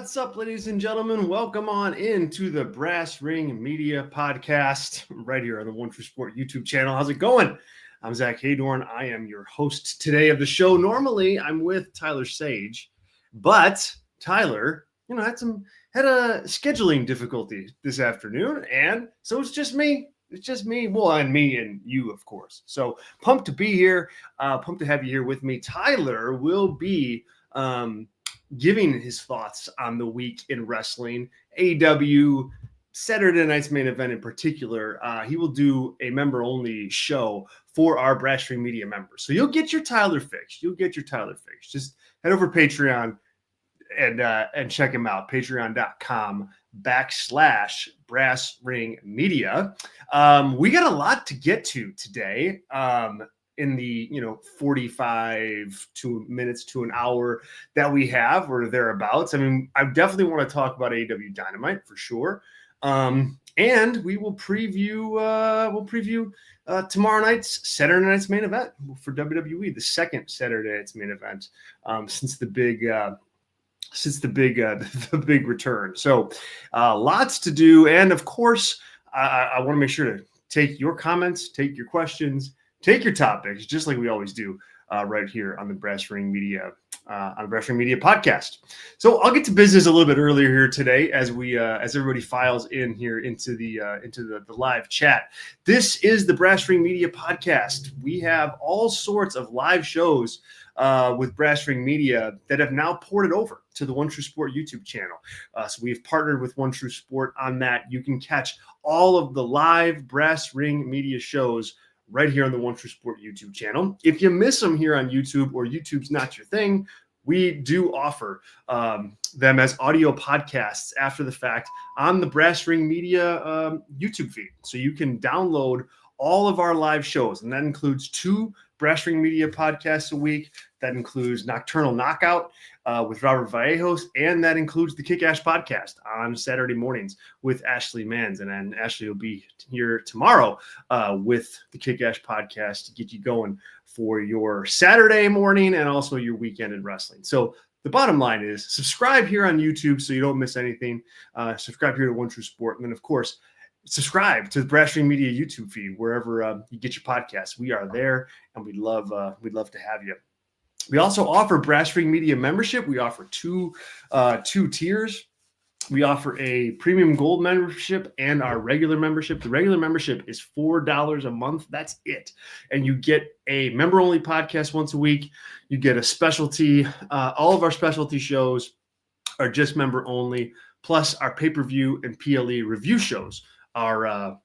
What's up, ladies and gentlemen? Welcome on into the Brass Ring Media Podcast right here on the One True Sport YouTube channel. How's it going? I'm Zach Haydorn. I am your host today of the show. Normally, I'm with Tyler Sage, but Tyler, had a scheduling difficulty this afternoon, and so it's just me. It's just me. Well, and me and you, of course. So pumped to be here. Pumped to have you here with me. Tyler will be giving his thoughts on the week in wrestling, AEW, Saturday night's main event in particular. He will do a member-only show for our Brass Ring Media members. So you'll get your Tyler fix. Just head over to Patreon and check him out. Patreon.com/Brass Ring Media. We got a lot to get to today. In the 45 minutes to an hour that we have or thereabouts. I mean, I definitely want to talk about AEW Dynamite for sure. And we will preview tomorrow night's Saturday night's main event for WWE, the second Saturday night's main event since the big return. So lots to do. And of course, I want to make sure to take your comments, take your questions, take your topics, just like we always do right here on the Brass Ring Media podcast. So I'll get to business a little bit earlier here today as everybody files in here into the live chat. This is the Brass Ring Media podcast. We have all sorts of live shows with Brass Ring Media that have now ported over to the One True Sport YouTube channel. So we've partnered with One True Sport on that. You can catch all of the live Brass Ring Media shows right here on the One True Sport YouTube channel. If you miss them here on YouTube or YouTube's not your thing, we do offer them as audio podcasts after the fact on the Brass Ring Media YouTube feed. So you can download all of our live shows, and that includes 2 Brass Ring Media podcasts a week. That includes Nocturnal Knockout with Robert Vallejos, and that includes the Kick-Ash podcast on Saturday mornings with Ashley Manns. And then Ashley will be here tomorrow with the Kick-Ash podcast to get you going for your Saturday morning and also your weekend in wrestling. So the bottom line is subscribe here on YouTube so you don't miss anything. Subscribe here to One True Sport. And then, of course, subscribe to the Brass Ring Media YouTube feed wherever you get your podcasts. We are there, and we'd love to have you. We also offer Brass Ring Media membership. We offer two tiers. We offer a premium gold membership and our regular membership. The regular membership is $4 a month. That's it. And you get a member-only podcast once a week. You get a specialty. All of our specialty shows are just member-only, plus our pay-per-view and PLE review shows are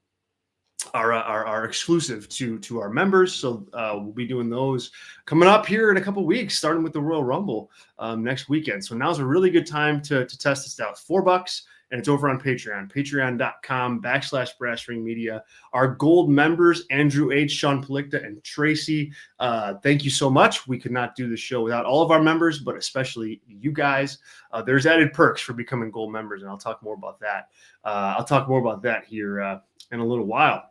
exclusive to our members. So we'll be doing those coming up here in a couple weeks, starting with the Royal Rumble next weekend. So now's a really good time to test this out. $4, and it's over on Patreon, patreon.com/Brass Ring Media. Our gold members, Andrew H., Sean Palicta, and Tracy, thank you so much. We could not do the show without all of our members, but especially you guys. There's added perks for becoming gold members, and I'll talk more about that. Here in a little while.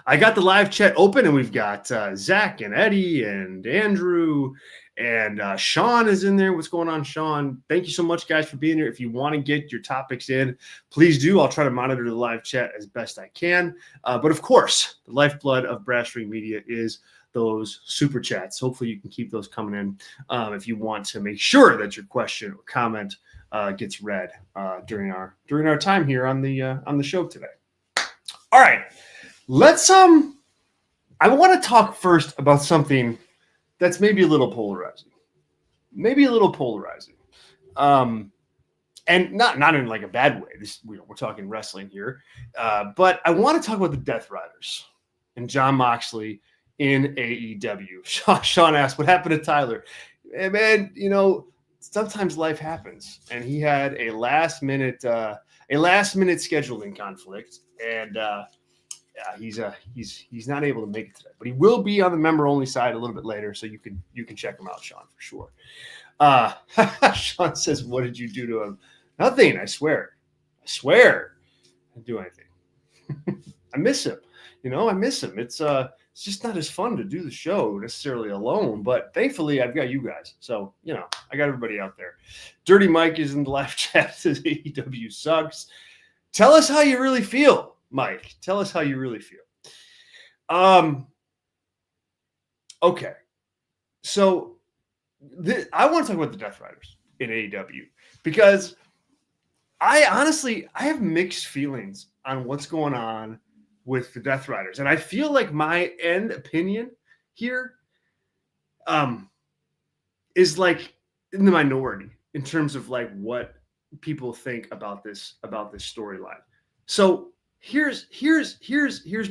I got the live chat open, and we've got Zach and Eddie and Andrew and Sean is in there. What's going on, Sean? Thank you so much, guys, for being here. If you want to get your topics in, please do. I'll try to monitor the live chat as best I can. But of course, the lifeblood of Brass Ring Media is those super chats. Hopefully you can keep those coming in if you want to make sure that your question or comment gets read during our time here on the show today. All right. Let's I want to talk first about something that's maybe a little polarizing. And not in like a bad way. We're talking wrestling here. But I want to talk about the Death Riders and Jon Moxley in AEW. Sean asked, what happened to Tyler? Hey, man, sometimes life happens, and he had a last minute scheduling conflict, and he's not able to make it today, but he will be on the member only side a little bit later, so you can check him out, Sean, for sure. Sean says, "What did you do to him?" Nothing. I swear. I didn't do anything. I miss him. I miss him. It's just not as fun to do the show necessarily alone, but thankfully I've got you guys. So, I got everybody out there. Dirty Mike is in the live chat, says AEW sucks. Tell us how you really feel, Mike. Tell us how you really feel. Okay. So I want to talk about the Death Riders in AEW because I have mixed feelings on what's going on with the Death Riders. And I feel like my end opinion here is like in the minority in terms of like what people think about this storyline. So here's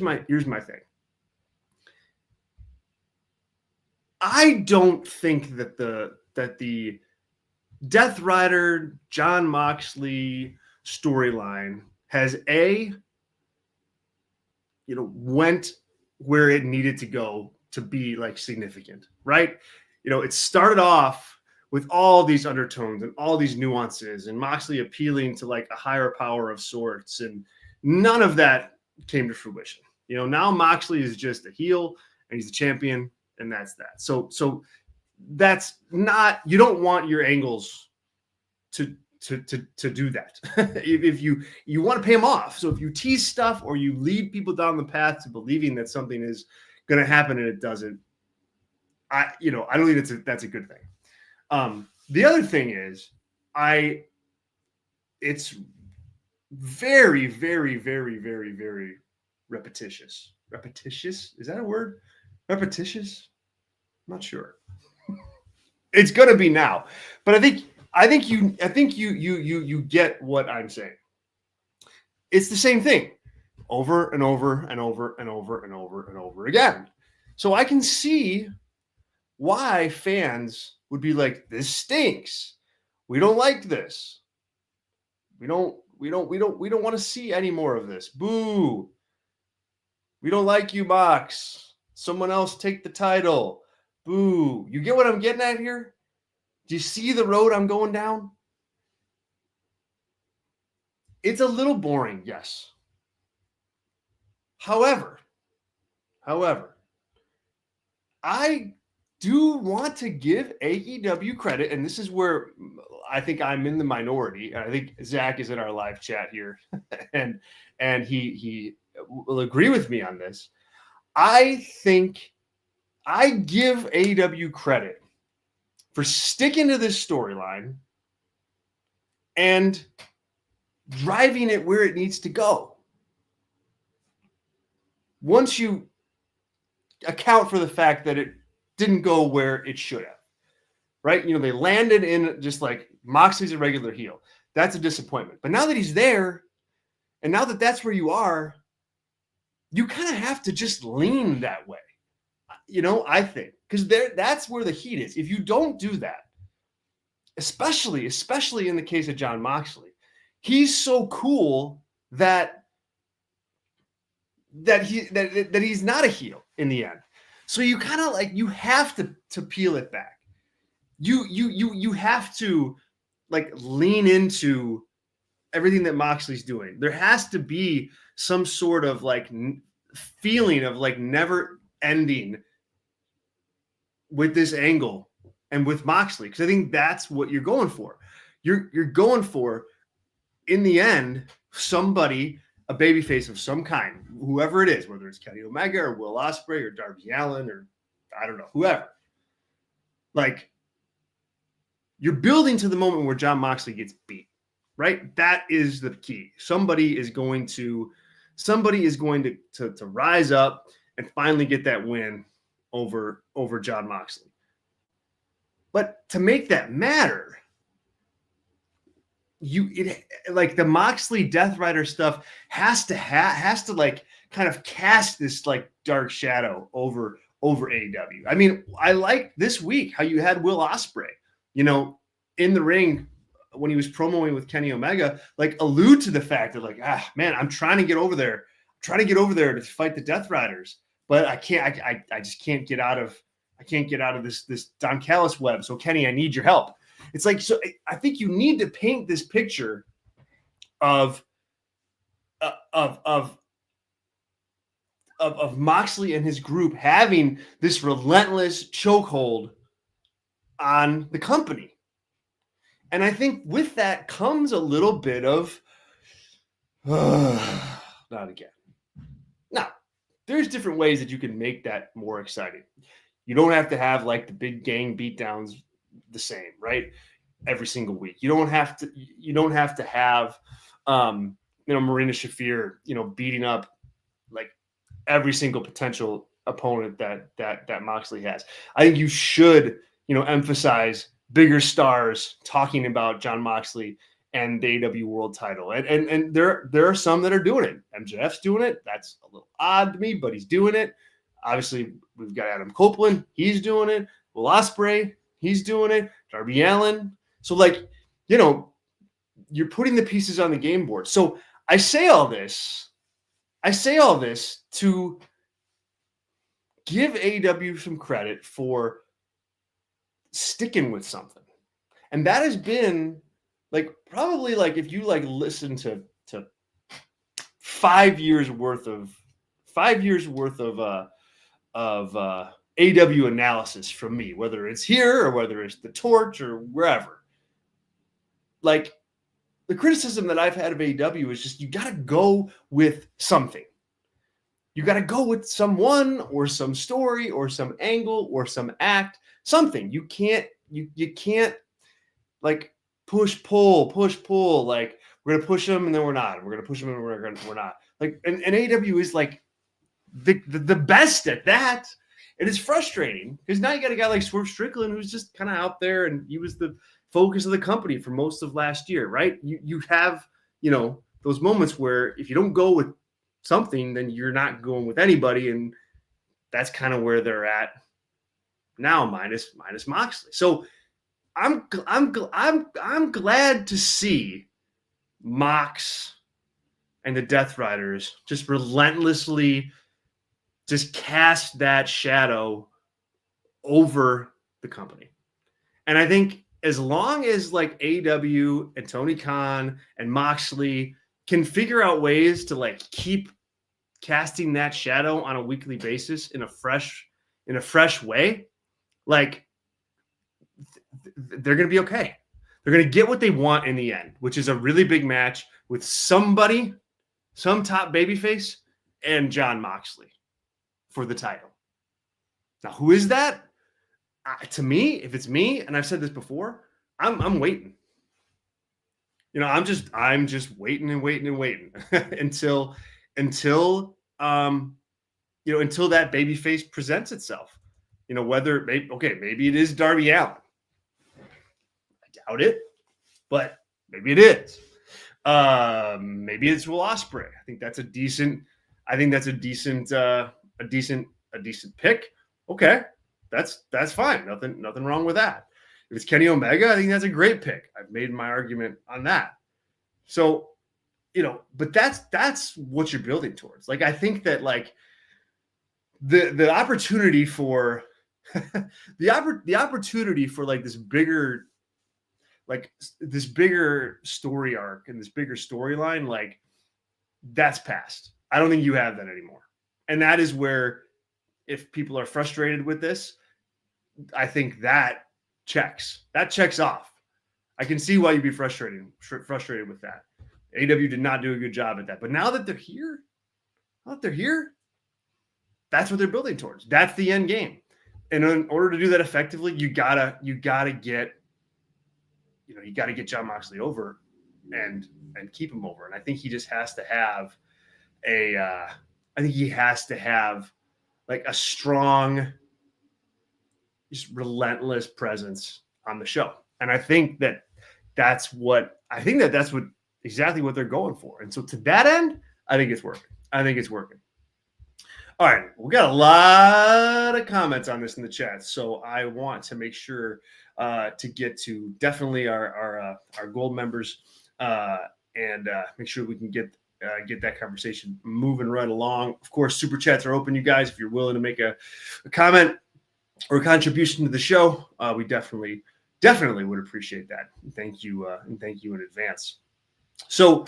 my thing. I don't think that the Death Rider Jon Moxley storyline has went where it needed to go to be like significant, right? It started off with all these undertones and all these nuances and Moxley appealing to like a higher power of sorts, and none of that came to fruition. Now Moxley is just a heel and he's a champion, and that's that. So that's not, you don't want your angles to do that. if you want to pay them off. So if you tease stuff or you lead people down the path to believing that something is going to happen and it doesn't, I don't think that's a good thing. The other thing is it's very, very, very, very, very repetitious. Repetitious? Is that a word? Repetitious? I'm not sure. It's going to be now, but I think you get what I'm saying. It's the same thing over and over and over and over and over and over again. So I can see why fans would be like, this stinks. We don't like this. We don't want to see any more of this. Boo. We don't like you, Mox. Someone else take the title. Boo. You get what I'm getting at here? Do you see the road I'm going down? It's a little boring, yes. However, I do want to give AEW credit, and this is where I think I'm in the minority. I think Zach is in our live chat here, and he will agree with me on this. I think I give AEW credit for sticking to this storyline and driving it where it needs to go. Once you account for the fact that it didn't go where it should have, right? They landed in just like Moxley's a regular heel. That's a disappointment. But now that he's there, and now that that's where you are, you kind of have to just lean that way. I think, because that's where the heat is. If you don't do that, especially in the case of Jon Moxley, he's so cool that he's not a heel in the end. So you kind of like, you have to peel it back. You have to like lean into everything that Moxley's doing. There has to be some sort of like feeling of like never ending with this angle and with Moxley, because I think that's what you're going for. You're going for, in the end, somebody, a babyface of some kind, whoever it is, whether it's Kenny Omega or Will Ospreay or Darby Allin or I don't know, whoever. Like, you're building to the moment where Jon Moxley gets beat, right? That is the key. Somebody is going to rise up and finally get that win over Jon Moxley. But to make that matter, like the Moxley Death Rider stuff has to like kind of cast this like dark shadow over AEW. I mean, I like this week how you had Will Ospreay, in the ring when he was promoing with Kenny Omega, like allude to the fact that like, man, I'm trying to get over there. To fight the Death Riders, but I can't. I just can't get out of. I can't get out of this Don Callis web. So Kenny, I need your help. It's like, so I think you need to paint this picture of of Moxley and his group having this relentless chokehold on the company. And I think with that comes a little bit of, not again. Now, there's different ways that you can make that more exciting. You don't have to have like the big gang beatdowns the same, right? Every single week. You don't have to have Marina Shafir, beating up like every single potential opponent that Moxley has. I think you should, emphasize bigger stars talking about Jon Moxley and the AEW World Title. And there are some that are doing it. MJF's doing it. That's a little odd to me, but he's doing it. Obviously, we've got Adam Copeland. He's doing it. Will Ospreay, he's doing it. Darby Allin. So, you're putting the pieces on the game board. So I say all this to give AEW some credit for sticking with something. And that has been probably if you listen to 5 years worth of AEW analysis from me, whether it's here or whether it's the Torch or wherever. The criticism that I've had of AEW is just you got to go with something. You got to go with someone or some story or some angle or some act, something. You can't push, pull. We're going to push them and then we're not. We're going to push them and we're not. And AEW is the best at that. It is frustrating because now you got a guy like Swerve Strickland who's just kind of out there, and he was the focus of the company for most of last year, right? You have, those moments where if you don't go with something, then you're not going with anybody, and that's kind of where they're at now, minus Moxley. So I'm glad to see Mox and the Death Riders just relentlessly just cast that shadow over the company. And I think as long as AEW and Tony Khan and Moxley can figure out ways to keep casting that shadow on a weekly basis in a fresh way, they're going to be okay. They're going to get what they want in the end, which is a really big match with some top babyface and Jon Moxley for the title. Now, who is that? To me, if it's me, and I've said this before, I'm waiting. I'm just waiting and waiting and waiting until that babyface presents itself. Maybe it is Darby Allin. I doubt it, but maybe it is. Maybe it's Will Ospreay. I think that's a decent pick. Okay, that's fine. Nothing wrong with that. If it's Kenny Omega, I think that's a great pick. I've made my argument on that. So, but that's what you're building towards. I think that the opportunity for the opportunity for this bigger story arc and this bigger storyline, that's past. I don't think you have that anymore. And that is where, if people are frustrated with this, I think that checks off. I can see why you'd be frustrated with that. AEW did not do a good job at that. But now that they're here, that's what they're building towards. That's the end game. And in order to do that effectively, you gotta get Jon Moxley over and keep him over. And I think he just has to have a strong, just relentless presence on the show. And I think that's exactly what they're going for. And so to that end, I think it's working. All right. We got a lot of comments on this in the chat. So I want to make sure to get to definitely our gold members and make sure we can get that conversation moving right along. Of course, super chats are open, you guys. If you're willing to make a comment or a contribution to the show, we definitely would appreciate that. Thank you in advance. So,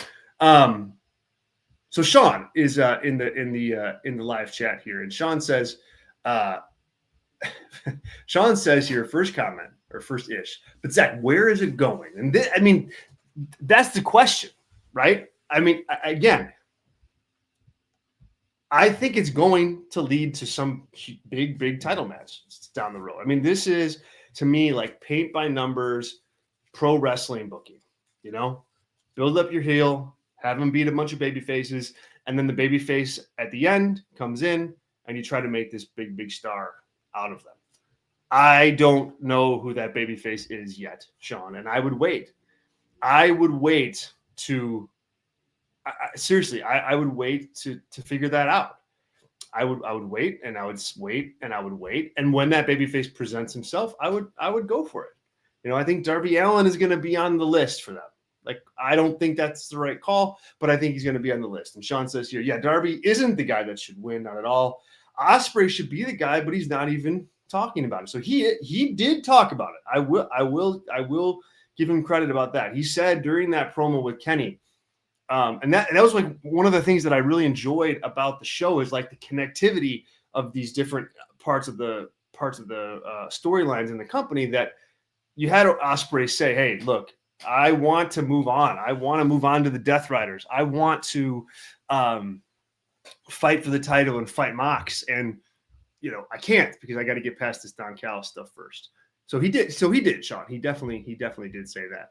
So Sean is in the live chat here, and Sean says, Sean says here, first comment or first ish, but Zach, where is it going? And I mean, that's the question, right? I mean, again, I think it's going to lead to some big title match down the road. I mean, this is to me like paint by numbers, pro wrestling booking. You know, build up your heel, have them beat a bunch of baby faces, and then the baby face at the end comes in, and you try to make this big star out of them. I don't know who that baby face is yet, Sean, and I would wait. I would wait to seriously. I would wait to figure that out. I would wait, and I would wait, and I would wait, and when that babyface presents himself, I would go for it. You know, I think Darby Allin is going to be on the list for them. Like, I don't think that's the right call, but I think he's going to be on the list. And Sean says here, yeah, Darby isn't the guy that should win, not at all. Ospreay should be the guy, but he's not even talking about it. So he did talk about it. I will give him credit about that. He said during that promo with Kenny, and that was like one of the things that I really enjoyed about the show is like the connectivity of these different parts of the storylines in the company, that you had Ospreay say, hey, look, I want to move on. I want to move on to the Death Riders. I want to fight for the title and fight Mox. And, you know, I can't because I got to get past this Don Callis stuff first. So he did, Sean. He definitely did say that.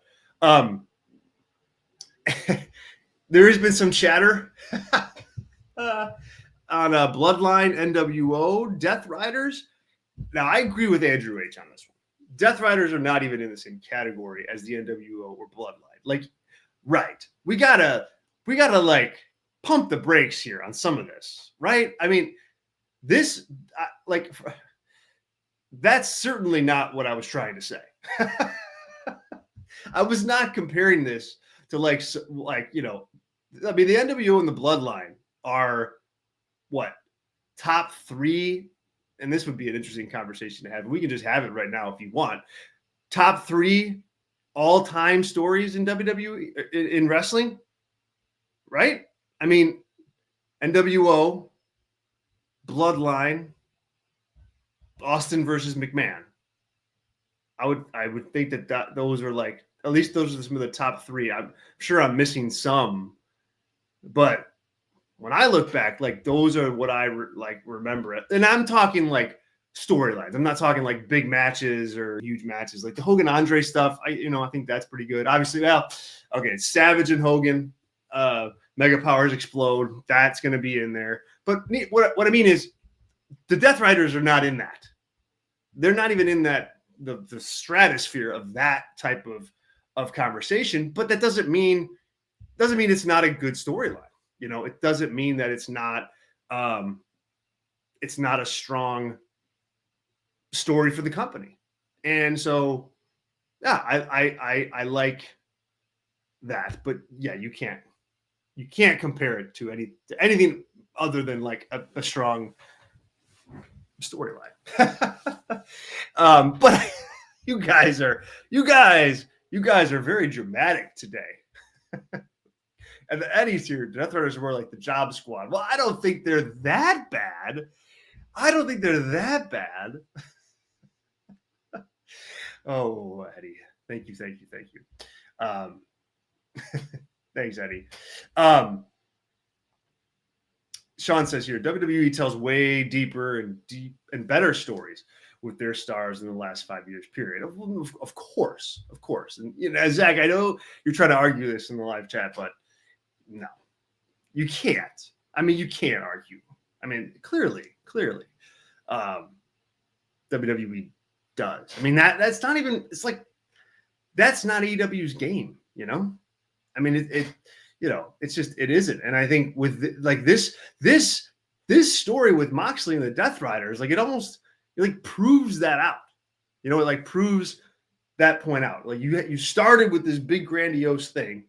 There has been some chatter on Bloodline, NWO, Death Riders. Now, I agree with Andrew H. on this one. Death Riders are not even in the same category as the NWO or Bloodline. Like, right. We gotta like pump the brakes here on some of this, right? I mean, this, like, that's certainly not what I was trying to say. I was not comparing this to like, you know, I mean, the NWO and the Bloodline are what, top three, and this would be an interesting conversation to have. We can just have it right now if you want. Top three all-time stories in WWE in wrestling, right? I mean, NWO, Bloodline, Austin versus McMahon. I would think that those are like, at least those are some of the top three. I'm sure I'm missing some, but when I look back, like those are what I remember it. And I'm talking like storylines. I'm not talking like big matches or huge matches, like the Hogan Andre stuff. I think that's pretty good. Obviously, okay, Savage and Hogan, Mega Powers Explode. That's going to be in there. But what I mean is, the Death Riders are not in that. They're not even in that the stratosphere of that type of conversation. But that doesn't mean it's not a good storyline. You know, it doesn't mean that it's not a strong story for the company. And so, yeah, I like that. But yeah, you can't compare it to anything other than like a strong storyline. But you guys are very dramatic today. And the Eddies here, Death Riders are more like the Job Squad. Well, I don't think they're that bad. Oh, Eddie. Thank you. Thanks, Eddie. Sean says here, WWE tells way deeper and better stories with their stars in the last 5 years period. Of course. And Zach, I know you're trying to argue this in the live chat, but no, you can't. I mean, you can't argue. I mean, clearly, WWE does. I mean, that's not even. It's like that's not AEW's game. I mean, it's just it isn't. And I think with like this story with Moxley and the Death Riders, like it proves that out. It like proves that point out. Like you started with this big grandiose thing.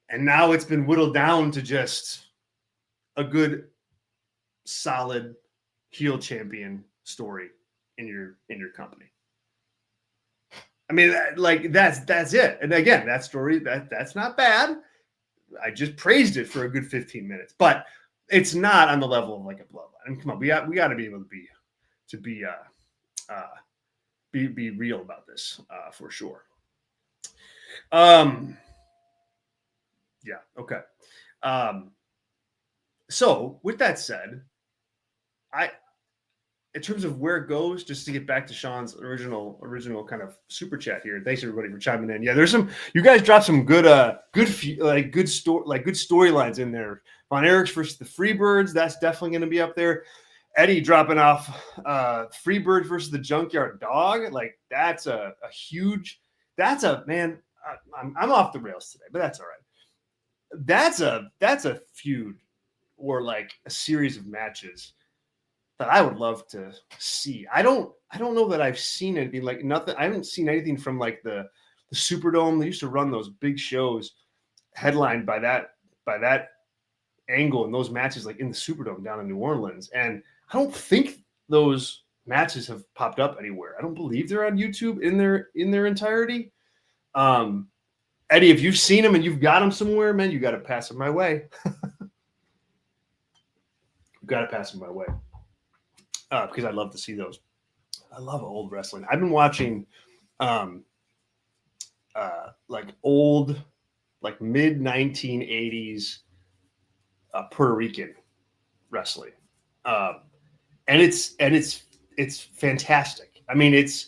And now it's been whittled down to just a good, solid heel champion story in your company. I mean, like that's it. And again, that story that's not bad. I just praised it for a good 15 minutes, but it's not on the level of like a bloodline. I mean, come on, we got to be able to be real about this for sure. Yeah. Okay. So with that said, in terms of where it goes, just to get back to Sean's original kind of super chat here. Thanks everybody for chiming in. Yeah, there's you guys dropped some good storylines in there. Von Erichs versus the Freebirds, that's definitely going to be up there. Eddie dropping off Freebird versus the Junkyard Dog. Like that's a huge. That's a man. I'm off the rails today, but that's all right. That's a feud or like a series of matches that I would love to see. I don't know that I've seen anything like nothing. I haven't seen anything from like the Superdome. They used to run those big shows headlined by that angle and those matches like in the Superdome down in New Orleans. And I don't think those matches have popped up anywhere. I don't believe they're on YouTube in their entirety. Eddie, if you've seen them and you've got them somewhere, man, you got to pass them my way. You got to pass them my way. Because I'd love to see those. I love old wrestling. I've been watching like old, like mid 1980s Puerto Rican wrestling. And it's fantastic. I mean, it's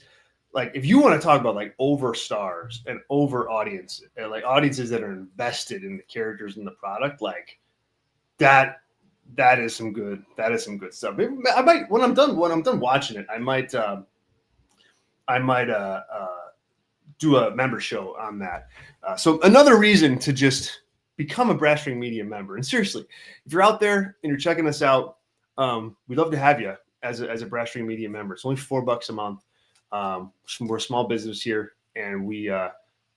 like if you want to talk about like over stars and over audience and like audiences that are invested in the characters and the product, like that is some good stuff. I might when I'm done watching it, I might do a member show on that. So another reason to just become a Brass Ring Media member. And seriously, if you're out there and you're checking us out, we'd love to have you as a Brass Ring Media member. It's only $4 a month. We're a small business here, and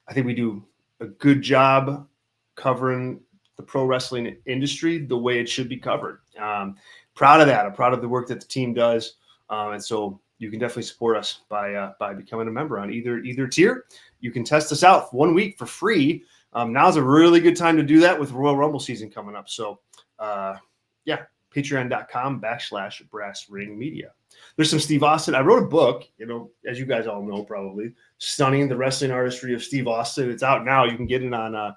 I think we do a good job covering the pro wrestling industry the way it should be covered. Proud of that. I'm proud of the work that the team does. And so you can definitely support us by becoming a member on either tier. You can test us out 1 week for free. Now's a really good time to do that with Royal Rumble season coming up. So patreon.com/Brass Ring Media. There's some Steve Austin. I wrote a book, as you guys all know, probably Stunning the Wrestling Artistry of Steve Austin. It's out now. You can get it on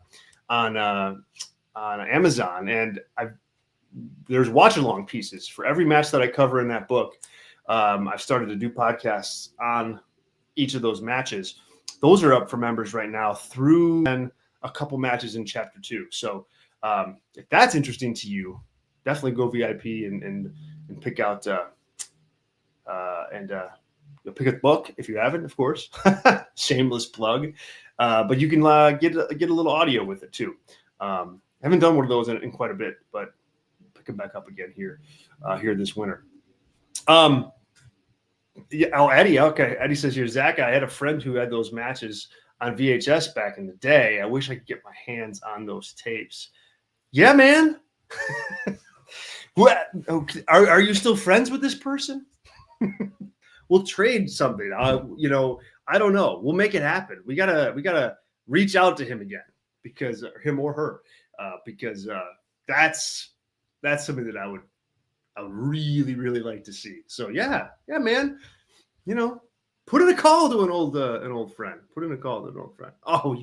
Amazon, and there's watch along pieces for every match that I cover in that book. I've started to do podcasts on each of those matches. Those are up for members right now through a couple matches in chapter 2. So if that's interesting to you, definitely go VIP and pick out you'll pick a book if you haven't, of course. Shameless plug, but you can get a little audio with it too. I haven't done one of those in quite a bit, but pick them back up again here this winter. Eddie. Okay, Eddie says here, Zach, I had a friend who had those matches on VHS back in the day. I wish I could get my hands on those tapes. Yeah, man. Are you still friends with this person? We'll trade something. I don't know. We'll make it happen. We gotta reach out to him again because him or her, because that's something that I would really, really like to see. So yeah, man. Put in a call to an old friend. Put in a call to an old friend. Oh,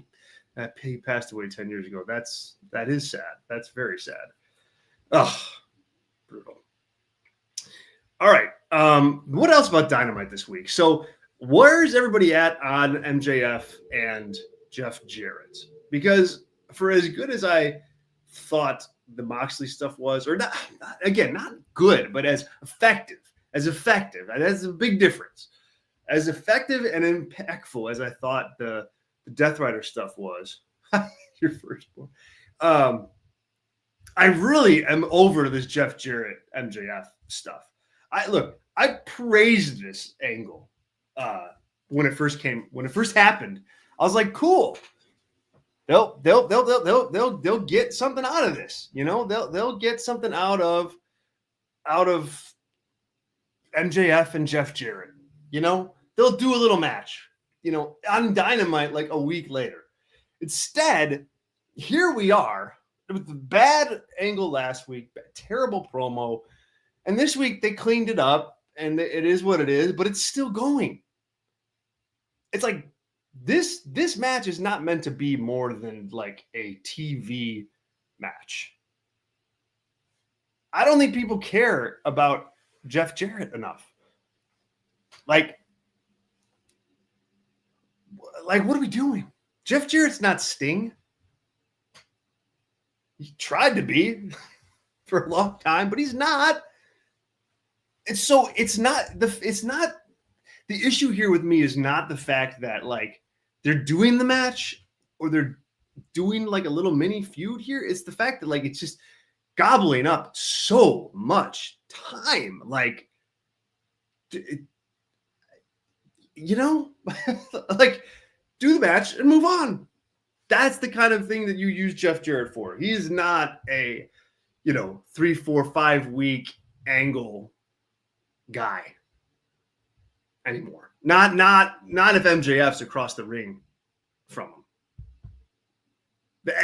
he passed away 10 years ago. That is sad. That's very sad. Oh, brutal. All right. What else about Dynamite this week? So where's everybody at on MJF and Jeff Jarrett? Because for as good as I thought the Moxley stuff was, or not good, but as effective. That's a big difference. As effective and impactful as I thought the Death Rider stuff was. Your first one. I really am over this Jeff Jarrett MJF stuff. I praised this angle when it first happened. I was like, cool. They'll get something out of this. They'll get something out of MJF and Jeff Jarrett. They'll do a little match, on Dynamite like a week later. Instead, here we are It was a bad angle last week, terrible promo. And this week they cleaned it up, and it is what it is, but it's still going. It's like this match is not meant to be more than like a TV match. I don't think people care about Jeff Jarrett enough. Like, what are we doing? Jeff Jarrett's not Sting. He tried to be for a long time, but he's not. It's not the issue here with me is not the fact that like they're doing the match or they're doing like a little mini feud here. It's the fact that like it's just gobbling up so much time. Like, you know, like do the match and move on. That's the kind of thing that you use Jeff Jarrett for. He's not a, 3, 4, 5 week angle guy anymore. Not if MJF's across the ring from him.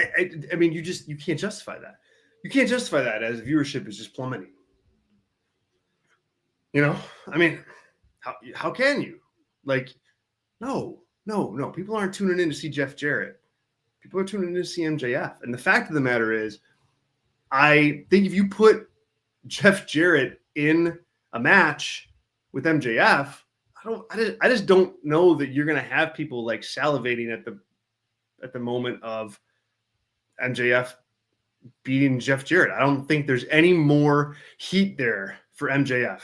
I mean, you can't justify that. You can't justify that as viewership is just plummeting. I mean, how can you? Like, no. People aren't tuning in to see Jeff Jarrett. People are tuning in to see MJF. And the fact of the matter is, I think if you put Jeff Jarrett in a match with MJF, I just don't know that you're going to have people like salivating at the moment of MJF beating Jeff Jarrett. I don't think there's any more heat there for MJF.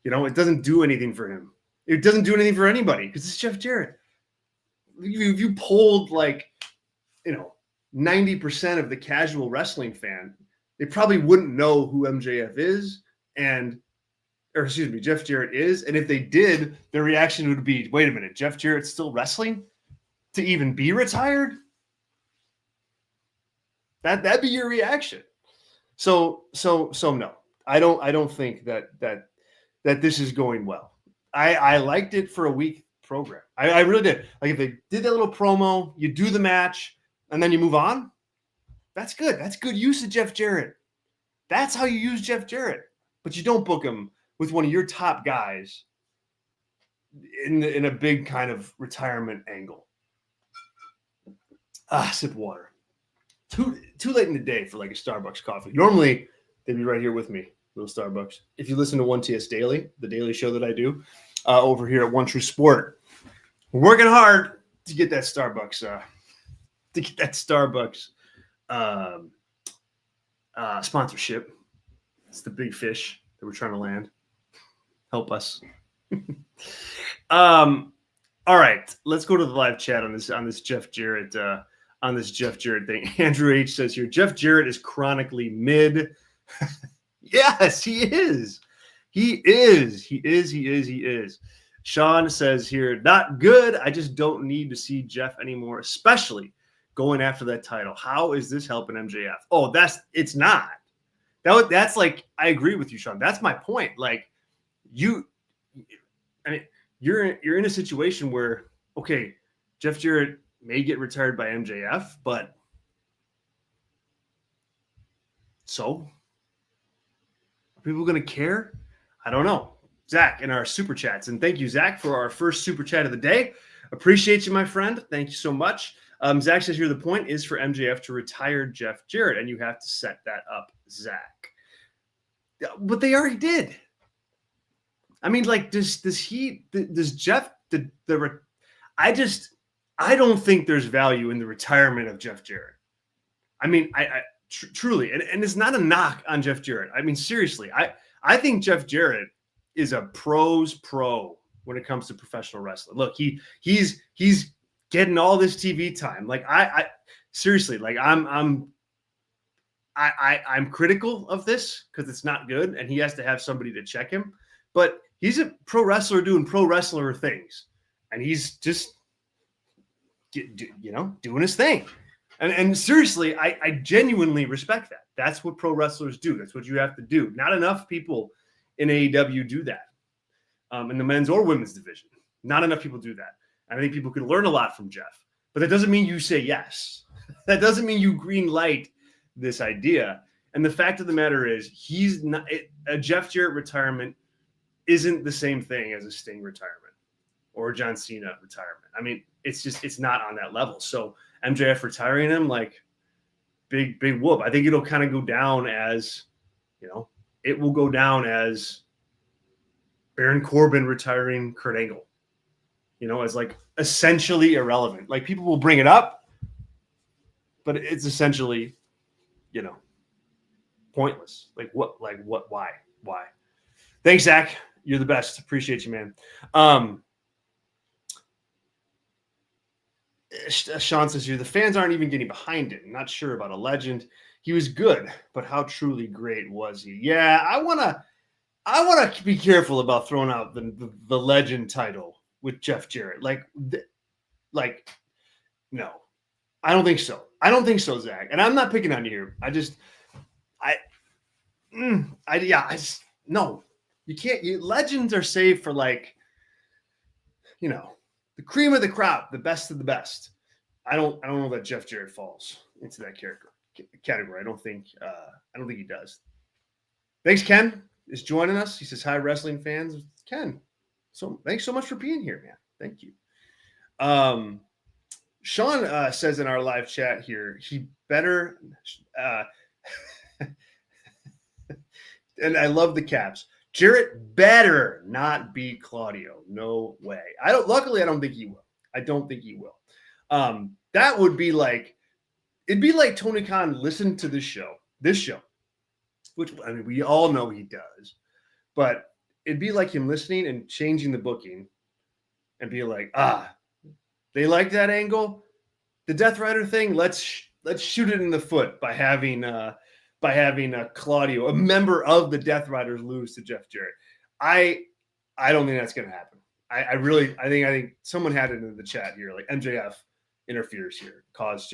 It doesn't do anything for him. It doesn't do anything for anybody because it's Jeff Jarrett. If you polled 90% of the casual wrestling fan, they probably wouldn't know who MJF is Jeff Jarrett is. And if they did, their reaction would be, wait a minute, Jeff Jarrett's still wrestling to even be retired? That'd be your reaction. So no, I don't think that this is going well. I liked it for a week program. I really did. Like if they did that little promo, you do the match, and then you move on. That's good. That's good use of Jeff Jarrett. That's how you use Jeff Jarrett. But you don't book him with one of your top guys in a big kind of retirement angle. Sip of water. Too late in the day for like a Starbucks coffee. Normally, they'd be right here with me, little Starbucks. If you listen to 1TS Daily, the daily show that I do over here at One True Sport, we're working hard to get that Starbucks sponsorship. It's the big fish that we're trying to land. Help us. All right, let's go to the live chat on this Jeff Jarrett thing. Andrew H says here, Jeff Jarrett is chronically mid. Yes, he is. He is. Sean says here, not good. I just don't need to see Jeff anymore, especially going after that title. How is this helping MJF? Oh, it's not. That's like, I agree with you, Sean. That's my point. Like you're in a situation where, okay, Jeff Jarrett may get retired by MJF, but so are people going to care? I don't know. Zach in our super chats, and thank you, Zach, for our first super chat of the day. Appreciate you, my friend. Thank you so much. Zach says here the point is for MJF to retire Jeff Jarrett, and you have to set that up, Zach. But they already did. I mean, like, does Jeff I don't think there's value in the retirement of Jeff Jarrett. I mean, truly, and it's not a knock on Jeff Jarrett. I mean, seriously, I think Jeff Jarrett is a pro's pro when it comes to professional wrestling. Look, he's getting all this TV time. Like I seriously, like I'm critical of this because it's not good, and he has to have somebody to check him. But he's a pro wrestler doing pro wrestler things, and he's just doing his thing. And seriously, I genuinely respect that. That's what pro wrestlers do. That's what you have to do. Not enough people in AEW do that, in the men's or women's division. Not enough people do that. And I think people could learn a lot from Jeff. But that doesn't mean you say yes. That doesn't mean you green light this idea. And the fact of the matter is, he's not a Jeff Jarrett retirement isn't the same thing as a Sting retirement or a John Cena retirement. I mean, it's not on that level. So MJF retiring him, like, big whoop. I think it'll kind of go down as, it will go down as Baron Corbin retiring Kurt Angle, as like essentially irrelevant. Like, people will bring it up, but it's essentially, pointless. Why? Thanks, Zach. You're the best. Appreciate you, man. Sean says here, the fans aren't even getting behind it. Not sure about a legend. He was good, but how truly great was he? Yeah, I want to be careful about throwing out the legend title with Jeff Jarrett. No, I don't think so. I don't think so, Zach. And I'm not picking on you here. No, you can't. Legends are saved for the cream of the crop, the best of the best. I don't know that Jeff Jarrett falls into that category. I don't think he does. Thanks, Ken is joining us. He says, hi, wrestling fans. Ken, so thanks so much for being here, man. Thank you. Sean says in our live chat here, he better and I love the caps. Jarrett better not beat Claudio. No way. Luckily, I don't think he will. That would be it'd be like Tony Khan listened to this show, which, I mean, we all know he does, but it'd be like him listening and changing the booking and be like, they like that angle, the Death Rider thing. Let's shoot it in the foot by having Claudio, a member of the Death Riders, lose to Jeff Jarrett. I don't think that's going to happen. I think someone had it in the chat here, like MJF interferes here, causes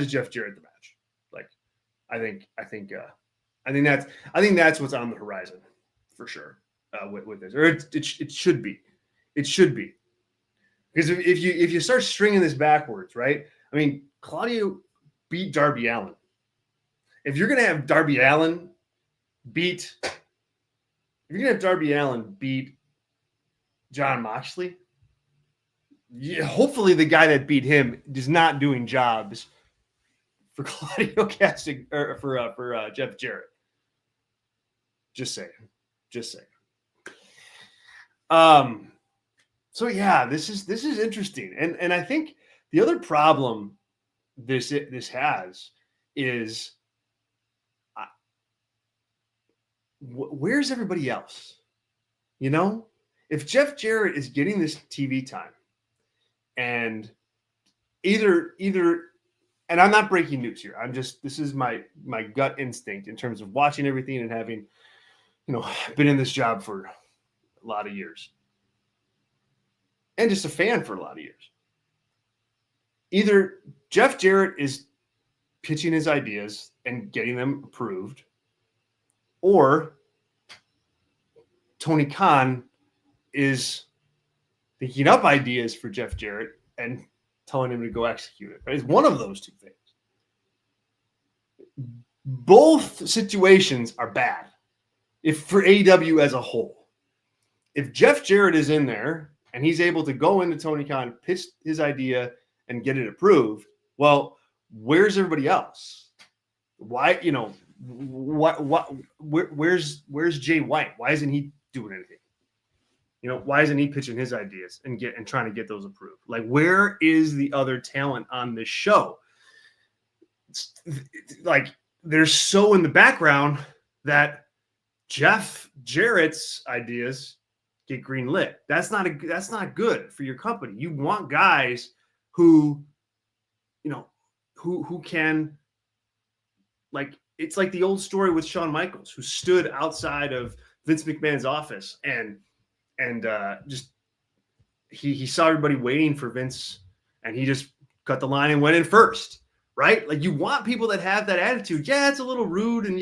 Jeff Jarrett the match. Like, I think that's what's on the horizon for sure with this, or it should be. It should be, because if you start stringing this backwards, right? I mean, Claudio beat Darby Allin. If you're gonna have Darby Allin beat Jon Moxley, hopefully the guy that beat him is not doing jobs for Claudio casting or for Jeff Jarrett. Just saying. So yeah, this is interesting, and I think the other problem this has is, where's everybody else? If Jeff Jarrett is getting this TV time, and either, and I'm not breaking news here, this is my gut instinct in terms of watching everything and having, been in this job for a lot of years and just a fan for a lot of years. Either Jeff Jarrett is pitching his ideas and getting them approved, or Tony Khan is thinking up ideas for Jeff Jarrett and telling him to go execute it. Right? It's one of those two things. Both situations are bad for AEW as a whole. If Jeff Jarrett is in there and he's able to go into Tony Khan, pitch his idea, and get it approved, well, where's everybody else? Why, where's Jay White? Why isn't he doing anything? Why isn't he pitching his ideas and trying to get those approved? Like, where is the other talent on this show? It's like, they're so in the background that Jeff Jarrett's ideas get greenlit. That's not good for your company. You want guys who can, like, it's like the old story with Shawn Michaels, who stood outside of Vince McMahon's office and just he saw everybody waiting for Vince, and he just cut the line and went in first, right? Like, you want people that have that attitude. Yeah, it's a little rude, and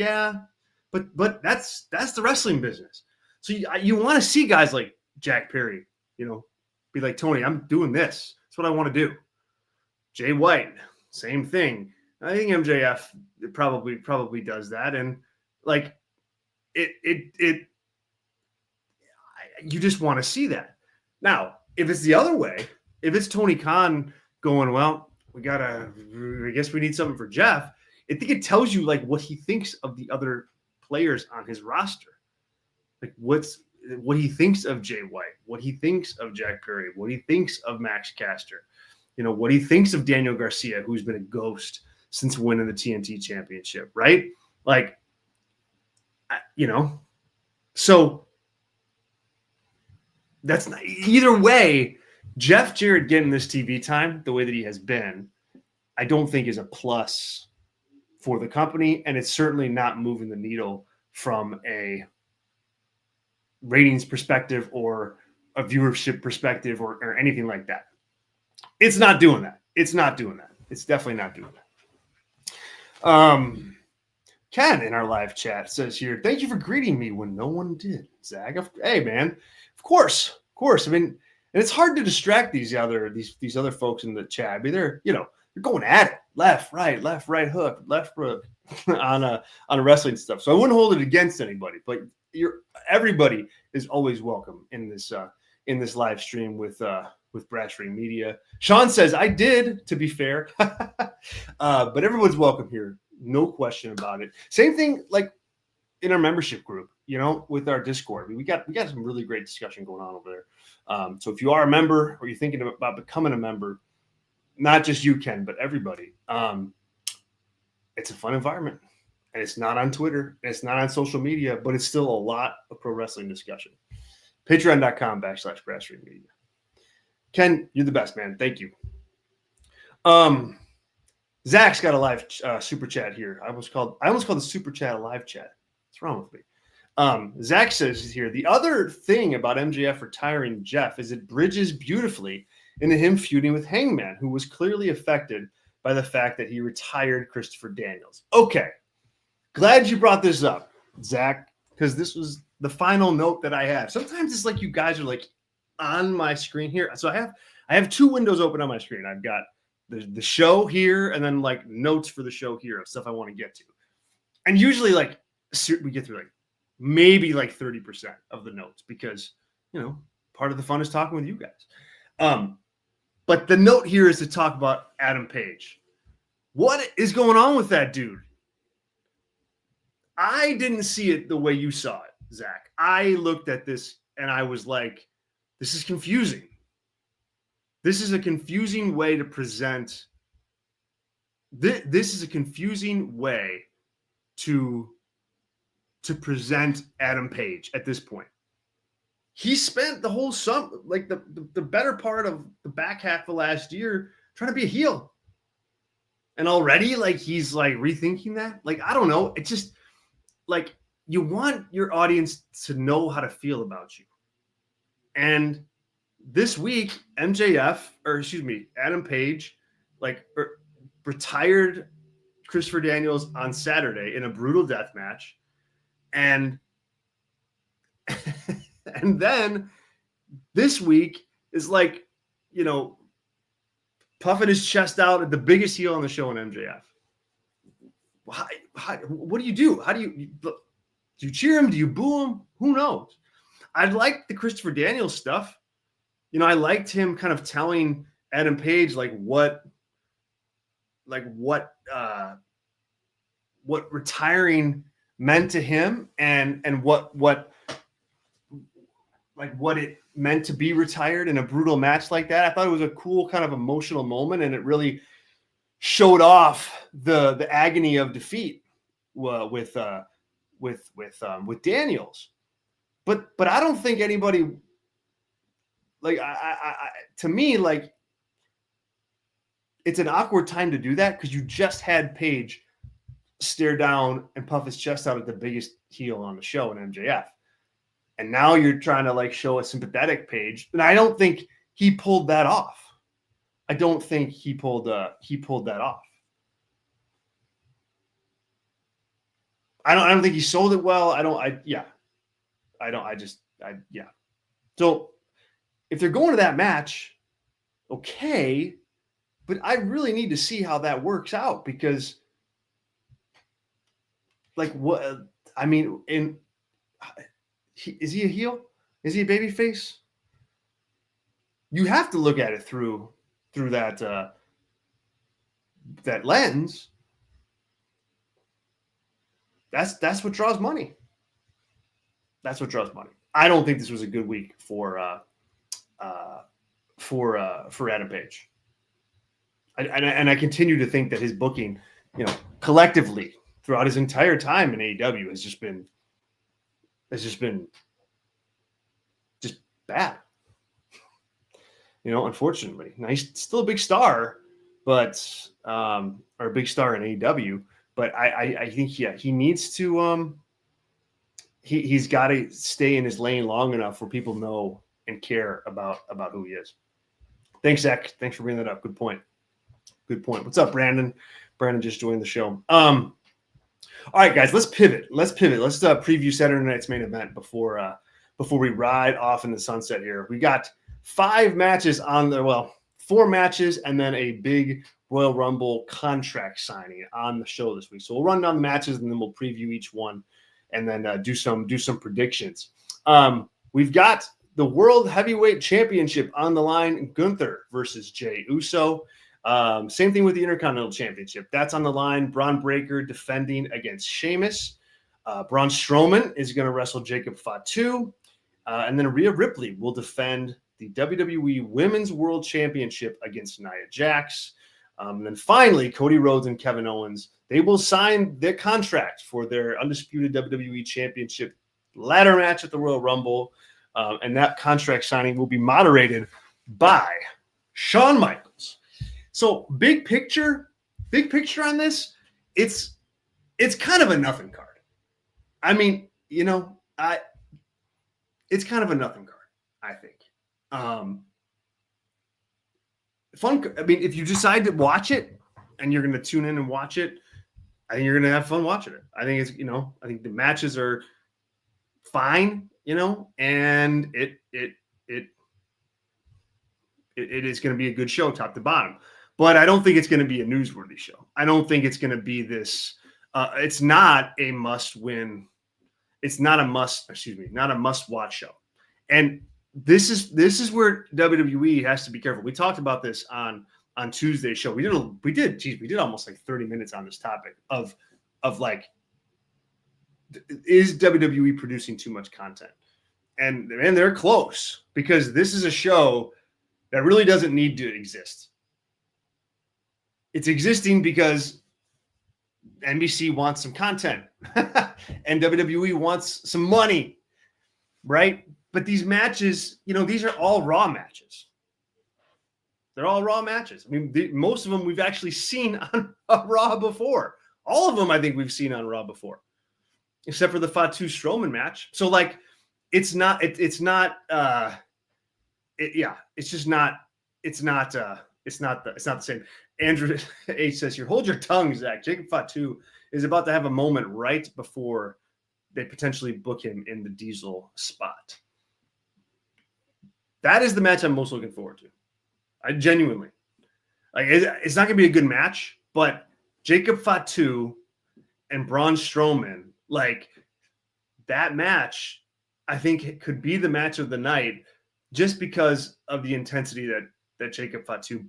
but that's the wrestling business. So you want to see guys like Jack Perry, be like, Tony, I'm doing this. That's what I want to do. Jay White, same thing. I think MJF probably does that, and like it you just want to see that. Now, if it's the other way, if it's Tony Khan going, well, I guess we need something for Jeff. I think it tells you like what he thinks of the other players on his roster, like what he thinks of Jay White, what he thinks of Jack Perry, what he thinks of Max Caster, what he thinks of Daniel Garcia, who's been a ghost since winning the TNT championship, right? Like, so that's not, either way, Jeff Jarrett getting this TV time the way that he has been, I don't think is a plus for the company, and it's certainly not moving the needle from a ratings perspective or a viewership perspective or anything like that. It's not doing that. It's definitely not doing that. Ken in our live chat says here, thank you for greeting me when no one did, Zach. Hey, man, of course. I mean, and it's hard to distract these other folks in the chat. I mean, they're going at it, left, right hook, left hook on wrestling stuff. So I wouldn't hold it against anybody, but everybody is always welcome in this live stream with Brashring Media. Sean says, I did, to be fair, but everyone's welcome here. No question about it. Same thing like in our membership group, with our Discord. I mean, we got some really great discussion going on over there. So if you are a member or you're thinking about becoming a member, not just you, Ken, but everybody, it's a fun environment. And it's not on Twitter. It's not on social media, but it's still a lot of pro wrestling discussion. Patreon.com/Brashring Media. Ken, you're the best, man. Thank you. Zach's got a live super chat here. I almost called the super chat a live chat. What's wrong with me? Zach says here, the other thing about MJF retiring Jeff is it bridges beautifully into him feuding with Hangman, who was clearly affected by the fact that he retired Christopher Daniels. Okay. Glad you brought this up, Zach, because this was the final note that I have. Sometimes it's like you guys are like on my screen here. So I have two windows open on my screen. I've got the show here and then like notes for the show here of stuff I want to get to. And usually like we get through like maybe like 30% of the notes because, part of the fun is talking with you guys. But the note here is to talk about Adam Page. What is going on with that dude? I didn't see it the way you saw it, Zach. I looked at this and I was like, this is confusing. This is a confusing way to present. This is a confusing way to present Adam Page at this point. He spent the whole like the better part of the back half of last year trying to be a heel. And already like he's like rethinking that. Like, I don't know. It's just like you want your audience to know how to feel about you. And this week, Adam Page, retired Christopher Daniels on Saturday in a brutal death match. And and then this week is like, puffing his chest out at the biggest heel on the show in MJF. What do you do? Do you cheer him? Do you boo him? Who knows? I like the Christopher Daniels stuff. I liked him kind of telling Adam Page what retiring meant to him and what it meant to be retired in a brutal match like that. I thought it was a cool kind of emotional moment, and it really showed off the agony of defeat with Daniels. But I don't think anybody to me, it's an awkward time to do that because you just had Page stare down and puff his chest out at the biggest heel on the show in MJF. And now you're trying to show a sympathetic Page. And I don't think he pulled that off. I don't think he pulled that off. I don't think he sold it well. So if they're going to that match, okay, But I really need to see how that works out because, like, what I mean, is he a heel? Is he a babyface? You have to look at it through that that lens. That's what draws money. That's what draws money. I don't think this was a good week for Adam Page. And I continue to think that his booking, collectively throughout his entire time in AEW has just been bad. Unfortunately. Now he's still a big star, but or a big star in AEW. But I think he needs to he's got to stay in his lane long enough where people know and care about who he is. Thanks, Zach. Thanks for bringing that up. Good point. What's up, Brandon? Brandon just joined the show. All right, guys, let's pivot. Let's preview Saturday night's main event before we ride off in the sunset here. We got 4 matches and then a big Royal Rumble contract signing on the show this week. So we'll run down the matches and then we'll preview each one and then do some predictions. We've got the World Heavyweight Championship on the line, Gunther versus Jey Uso. Same thing with the Intercontinental Championship. That's on the line. Braun Breaker defending against Sheamus. Braun Strowman is going to wrestle Jacob Fatu. And then Rhea Ripley will defend the WWE Women's World Championship against Nia Jax. And then finally, Cody Rhodes and Kevin Owens, they will sign their contract for their undisputed WWE Championship ladder match at the Royal Rumble. And that contract signing will be moderated by Shawn Michaels. So big picture on this, it's kind of a nothing card. I mean, it's kind of a nothing card, I think. Fun. I mean, if you decide to watch it and you're going to tune in and watch it, I think you're going to have fun watching it. I think it's, I think the matches are fine, and it is going to be a good show top to bottom. But I don't think it's going to be a newsworthy show. I don't think it's going to be this. It's not a must-win. It's not a must-watch show. And this is where WWE has to be careful. We talked about this on Tuesday's show. We did almost like 30 minutes on this topic of like, is WWE producing too much content? And they're close, because this is a show that really doesn't need to exist. It's existing because NBC wants some content and WWE wants some money, right? But these matches, these are all Raw matches. They're all Raw matches. I mean, most of them we've actually seen on Raw before. All of them, I think, we've seen on Raw before, except for the Fatu Strowman match. So, like, it's not the same. Andrew H says here, hold your tongue, Zach. Jacob Fatu is about to have a moment right before they potentially book him in the Diesel spot. That is the match I'm most looking forward to. I genuinely, like, it's not going to be a good match, but Jacob Fatu and Braun Strowman, like, that match, I think it could be the match of the night, just because of the intensity that Jacob Fatu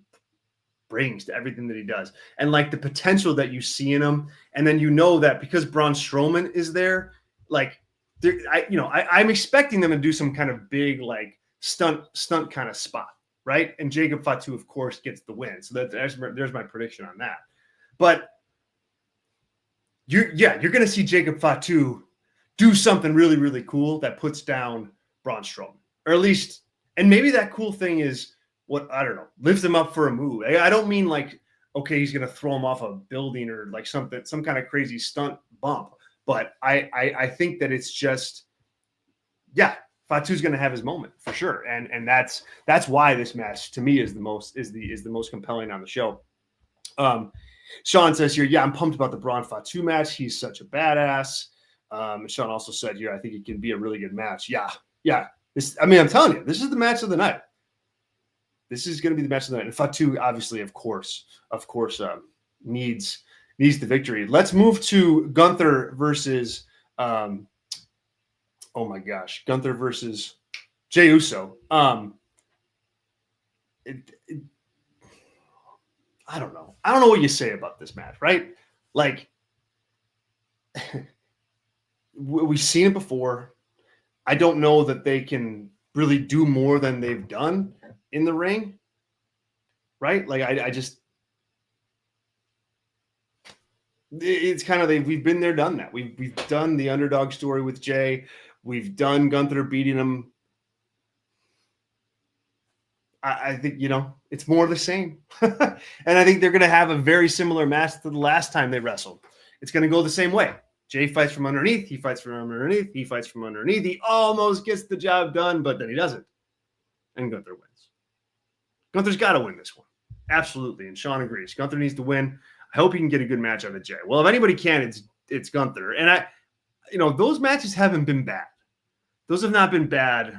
brings to everything that he does, and like the potential that you see in him. And then that because Braun Strowman is there, like, I'm expecting them to do some kind of big, like, stunt kind of spot, right? And Jacob Fatu, of course, gets the win. So there's my prediction on that. But you're going to see Jacob Fatu do something really, really cool that puts down Braun Strowman, or at least, and maybe that cool thing is lift him up for a move. I don't mean like, okay, he's going to throw him off a building or like some kind of crazy stunt bump. But I think that it's just, Fatu's going to have his moment for sure. And that's why this match to me is the most compelling on the show. Sean says here, I'm pumped about the Braun Fatu match. He's such a badass. Sean also said here, I think it can be a really good match. Yeah. I'm telling you, this is the match of the night. This is going to be the match of the night. And Fatu, obviously, of course, needs the victory. Let's move to Gunther versus, oh my gosh, Gunther versus Jey Uso. I don't know. I don't know what you say about this match, right? Like, we've seen it before. I don't know that they can really do more than they've done in the ring, right? Like, I just, it's kind of, we've been there, done that. We've done the underdog story with Jay. We've done Gunther beating him. I think, it's more of the same. And I think they're going to have a very similar match to the last time they wrestled. It's going to go the same way. Jay fights from underneath. He fights from underneath. He fights from underneath. He almost gets the job done, but then he doesn't. And Gunther wins. Gunther's got to win this one. Absolutely. And Sean agrees. Gunther needs to win. I hope he can get a good match out of Jay. Well, if anybody can, it's Gunther. And those matches haven't been bad. Those have not been bad.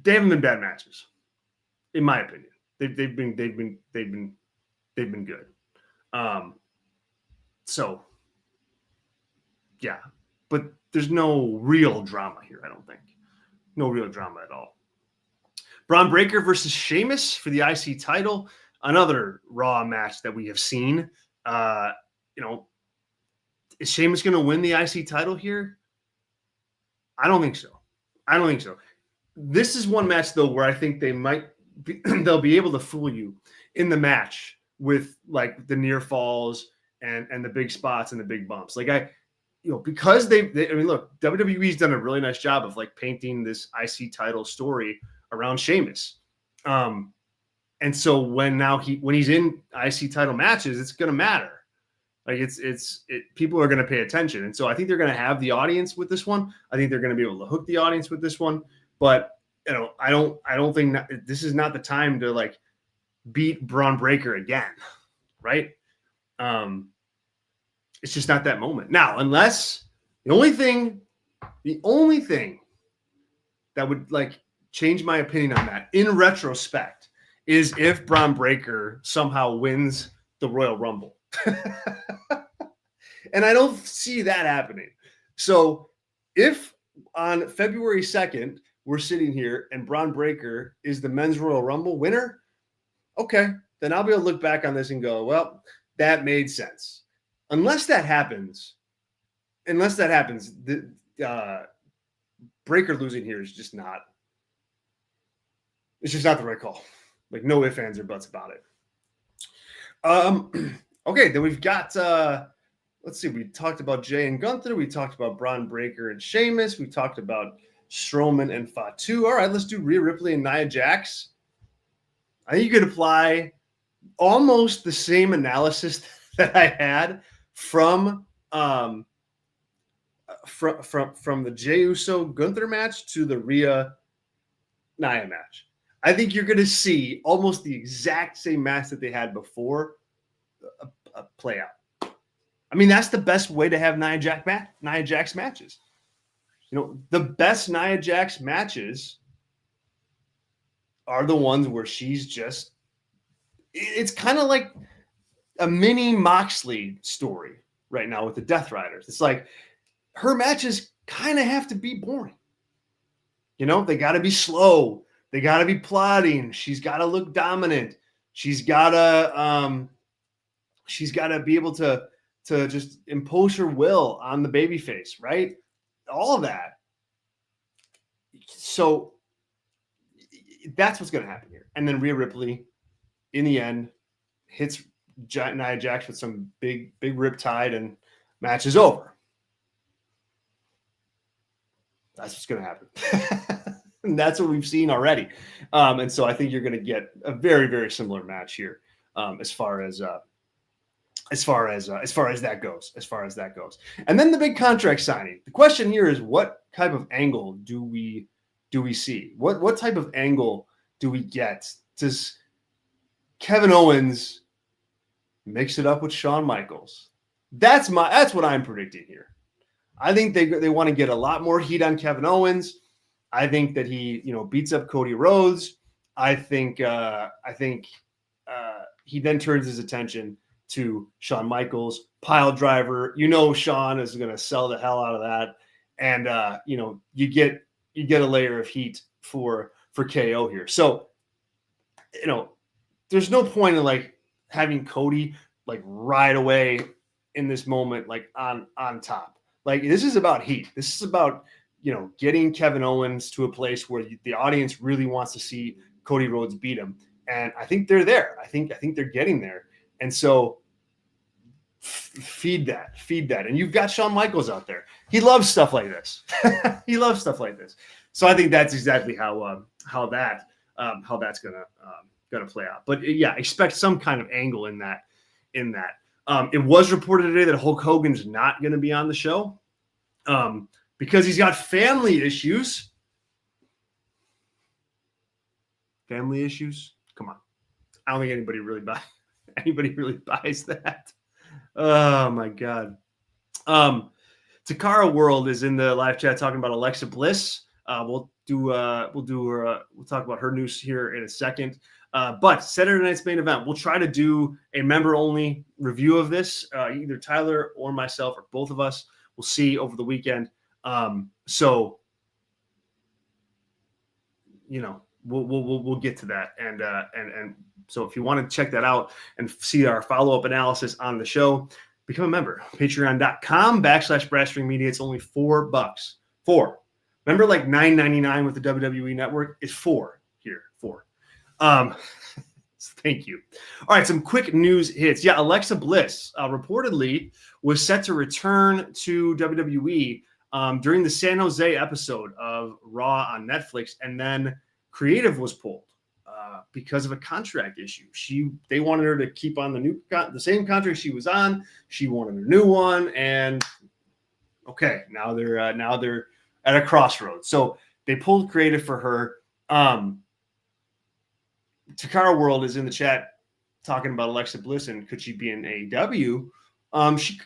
They haven't been bad matches, in my opinion. They've been good. So yeah, but there's no real drama here. I don't think. No real drama at all. Braun Breaker versus Sheamus for the IC title. Another Raw match that we have seen. Is Sheamus going to win the IC title here? I don't think so. This is one match, though, where I think they'll be able to fool you in the match with like the near falls and the big spots and the big bumps. Like because look, WWE's done a really nice job of like painting this IC title story around Sheamus. And so when he's in IC title matches, it's going to matter. Like people are going to pay attention. And so I think they're going to have the audience with this one. I think they're going to be able to hook the audience with this one. But I don't think this is not the time to like beat Braun Breaker again, right? It's just not that moment now. Unless the only thing that would like change my opinion on that in retrospect is if Braun Breaker somehow wins the Royal Rumble, and I don't see that happening. So if on February 2nd. We're sitting here and Braun Breaker is the Men's Royal Rumble winner, okay, then I'll be able to look back on this and go, well, that made sense. Unless that happens, the Breaker losing here is just not the right call. Like, no ifs, ands, or buts about it. Okay, then we've got, let's see, we talked about Jay and Gunther. We talked about Braun Breaker and Sheamus. We talked about Strowman and Fatu. All right, let's do Rhea Ripley and Nia Jax. I think you could apply almost the same analysis that I had from the Jey Uso Gunther match to the Rhea Nia match. I think you're going to see almost the exact same match that they had before play out. I mean, that's the best way to have Nia Jax matches. The best Nia Jax matches are the ones where she's just, it's kind of like a mini Moxley story right now with the Death Riders. It's like her matches kind of have to be boring. They got to be slow. They got to be plotting. She's got to look dominant. She's got to be able to just impose her will on the babyface, right? All of that. So that's what's going to happen here. And then Rhea Ripley, in the end, hits Nia Jax with some big riptide and match is over. That's what's going to happen. And that's what we've seen already. And so I think you're going to get a very, very similar match here as far as that goes. And then the big contract signing. The question here is, what type of angle do we see? What type of angle do we get? Does Kevin Owens mix it up with Shawn Michaels? That's what I'm predicting here. I think they want to get a lot more heat on Kevin Owens. I think that he, beats up Cody Rhodes. I think he then turns his attention to Shawn Michaels, pile driver. Shawn is going to sell the hell out of that, and you get a layer of heat for KO here. So, there's no point in like having Cody like right away in this moment, like on top. Like, this is about heat. This is about getting Kevin Owens to a place where the audience really wants to see Cody Rhodes beat him. And I think they're there. I think they're getting there. And so feed that. And you've got Shawn Michaels out there. He loves stuff like this. He loves stuff like this. So I think that's exactly how that's gonna play out. But yeah, expect some kind of angle in that. It was reported today that Hulk Hogan's not going to be on the show because he's got family issues. Family issues? Come on. I don't think anybody really buys that. Oh my God. Takara World is in the live chat talking about Alexa Bliss. We'll talk about her news here in a second. But Saturday night's main event, we'll try to do a member-only review of this. Either Tyler or myself or both of us. We'll see over the weekend. So we'll get to that. And so if you want to check that out and see our follow-up analysis on the show, become a member. Patreon.com/Brass Ring Media. It's only $4. Remember, like $9.99 with the WWE Network is $4 here. Thank you. All right, some quick news hits. Yeah, Alexa Bliss reportedly was set to return to WWE during the San Jose episode of Raw on Netflix, and then creative was pulled because of a contract issue. They wanted her to keep on the same contract she was on. She wanted a new one, and okay, now they're at a crossroads. So they pulled creative for her. Takara World is in the chat talking about Alexa Bliss and could she be in AEW?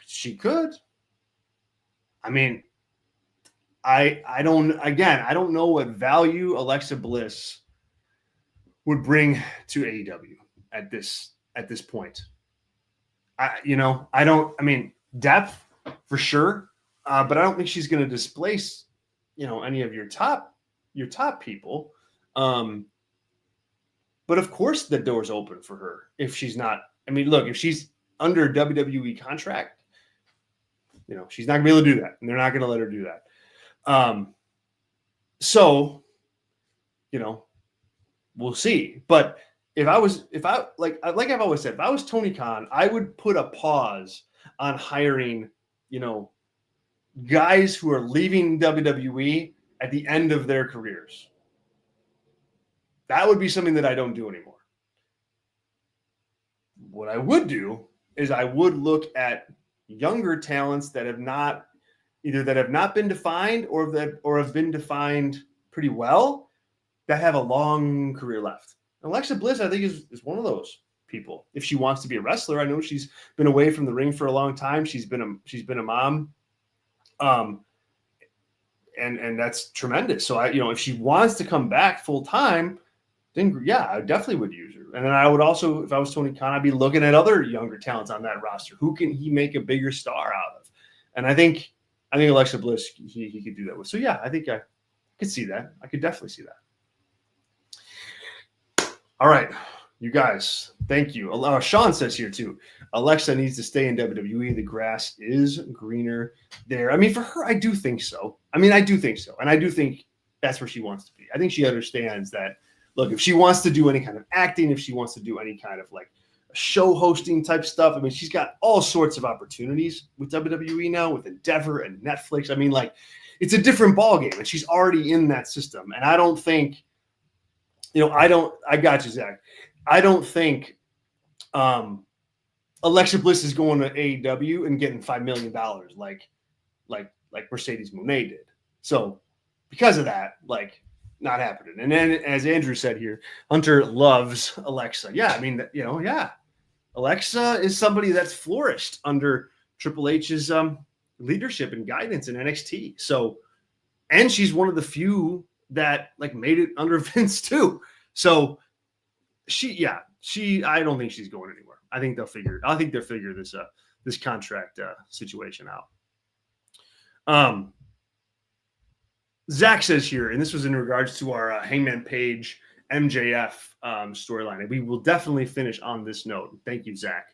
She could. I mean, I don't know what value Alexa Bliss would bring to AEW at this point. Depth for sure, but I don't think she's going to displace, any of your top people. But of course the door's open for her if she's not. I mean, look, if she's under WWE contract, she's not gonna be able to do that, and they're not gonna let her do that. So, we'll see. But if I've always said, if I was Tony Khan, I would put a pause on hiring, guys who are leaving WWE at the end of their careers. That would be something that I don't do anymore. What I would do is I would look at younger talents that have not been defined or have been defined pretty well, that have a long career left. Alexa Bliss, I think, is one of those people. If she wants to be a wrestler, I know she's been away from the ring for a long time. She's been a mom. And that's tremendous. So if she wants to come back full time, then yeah, I definitely would use her. And then I would also, if I was Tony Khan, I'd be looking at other younger talents on that roster. Who can he make a bigger star out of? And I think Alexa Bliss, he could do that with. So yeah, I think I could see that. I could definitely see that. All right, you guys, thank you. Sean says here too, Alexa needs to stay in WWE. The grass is greener there. I mean, for her, I do think so. And I do think that's where she wants to be. I think she understands that. Look, if she wants to do any kind of acting, if she wants to do any kind of like show hosting type stuff, I mean, she's got all sorts of opportunities with WWE now, with Endeavor and Netflix. I mean, like, it's a different ballgame, and she's already in that system. And I don't think, I got you, Zach. I don't think Alexa Bliss is going to AEW and getting $5 million like Mercedes Moné did. So because of that, like, not happening. And then, as Andrew said here, Hunter loves Alexa. Yeah, I mean, yeah. Alexa is somebody that's flourished under Triple H's leadership and guidance in NXT. So, and she's one of the few that like made it under Vince too. So I don't think she's going anywhere. I think they'll figure this contract situation out. Zach says here, and this was in regards to our Hangman Page MJF storyline, and we will definitely finish on this note. Thank you, Zach.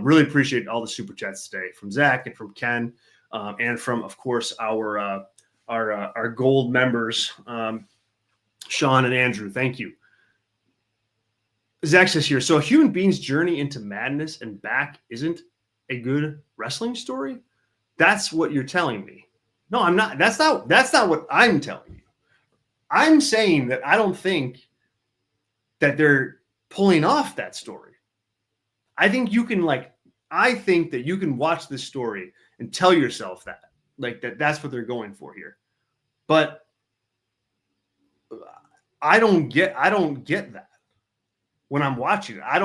Really appreciate all the super chats today from Zach and from Ken, and from, of course, our gold members, Sean and Andrew. Thank you. Zach says here, so a human being's journey into madness and back isn't a good wrestling story? That's what you're telling me. No, I'm not. That's not what I'm telling you. I'm saying that I don't think that they're pulling off that story. I think that you can watch this story and tell yourself that's what they're going for here. But I don't get that when I'm watching it. I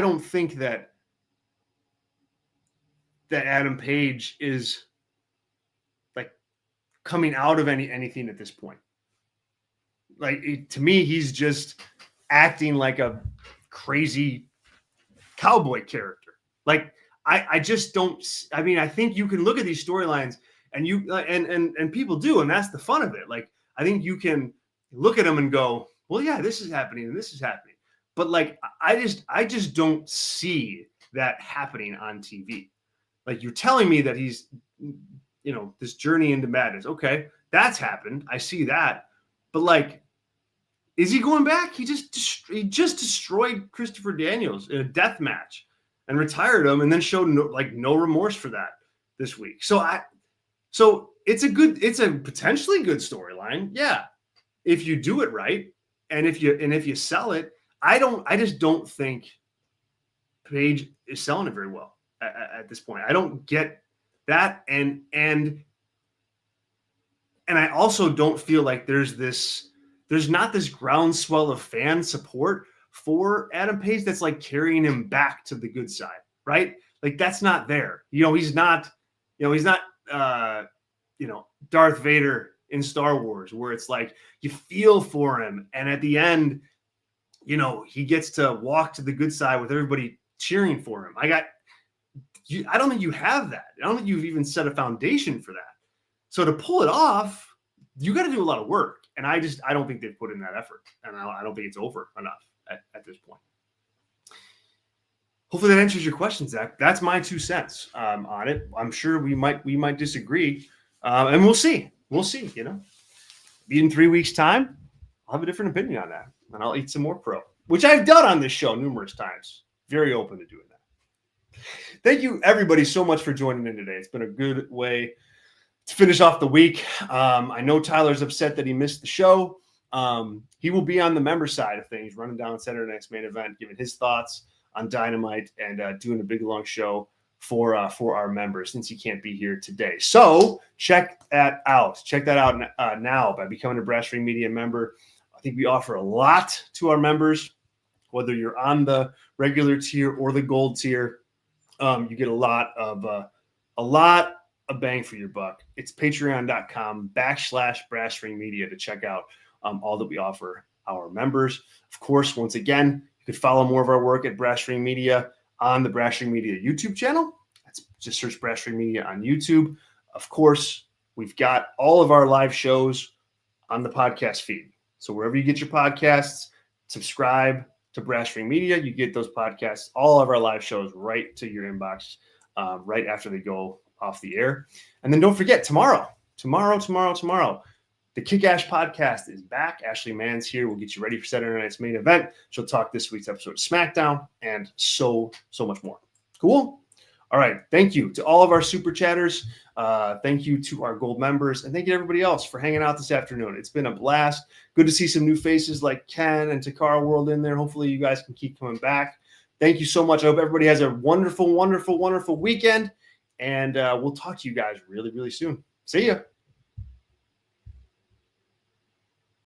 don't think that Adam Page is like coming out of anything at this point. Like, to me, he's just acting like a crazy cowboy character. Like, I just don't. I mean, I think you can look at these storylines and and people do, and that's the fun of it. Like, I think you can look at them and go, well, yeah, this is happening and this is happening. But like, I just don't see that happening on TV. Like, you're telling me that he's, this journey into madness. Okay, that's happened. I see that. But like, is he going back? He just destroyed Christopher Daniels in a death match and retired him, and then showed no remorse for that this week. So it's a potentially good storyline. Yeah, if you do it right, and if you sell it, I just don't think Page is selling it very well at this point. I don't get that, and I also don't feel like there's not this groundswell of fan support for Adam Page that's like carrying him back to the good side, right? Like, that's not there. He's not Darth Vader in Star Wars, where it's like you feel for him, and at the end, he gets to walk to the good side with everybody cheering for him. I don't think you have that. I don't think you've even set a foundation for that. So to pull it off, you got to do a lot of work. And I don't think they've put in that effort. And I don't think it's over enough at this point. Hopefully that answers your question, Zach. That's my 2 cents on it. I'm sure we might disagree. And we'll see. We'll see, Be in 3 weeks' time, I'll have a different opinion on that. And I'll eat some more pro, which I've done on this show numerous times. Very open to doing that. Thank you, everybody, so much for joining in today. It's been a good way to finish off the week. I know Tyler's upset that he missed the show. He will be on the member side of things, running down Saturday night's main event, giving his thoughts on Dynamite, and doing a big long show for our members, since he can't be here today. So check that out. Check that out now by becoming a Brass Ring Media member. I think we offer a lot to our members, whether you're on the regular tier or the gold tier. You get a lot of bang for your buck. It's patreon.com/Brass Ring Media to check out all that we offer our members. Of course, once again, you could follow more of our work at Brass Ring Media on the Brass Ring Media YouTube channel. Just search Brass Ring Media on YouTube. Of course, we've got all of our live shows on the podcast feed. So wherever you get your podcasts, subscribe to Brass Ring Media. You get those podcasts, all of our live shows, right to your inbox right after they go off the air. And then don't forget, tomorrow, the Kick-Ash podcast is back. Ashley Mann's here. We'll get you ready for Saturday night's main event. She'll talk this week's episode of SmackDown and so much more. Cool? All right. Thank you to all of our super chatters. Thank you to our gold members. And thank you to everybody else for hanging out this afternoon. It's been a blast. Good to see some new faces like Ken and Takara World in there. Hopefully you guys can keep coming back. Thank you so much. I hope everybody has a wonderful, wonderful, wonderful weekend. And we'll talk to you guys really, really soon. See ya.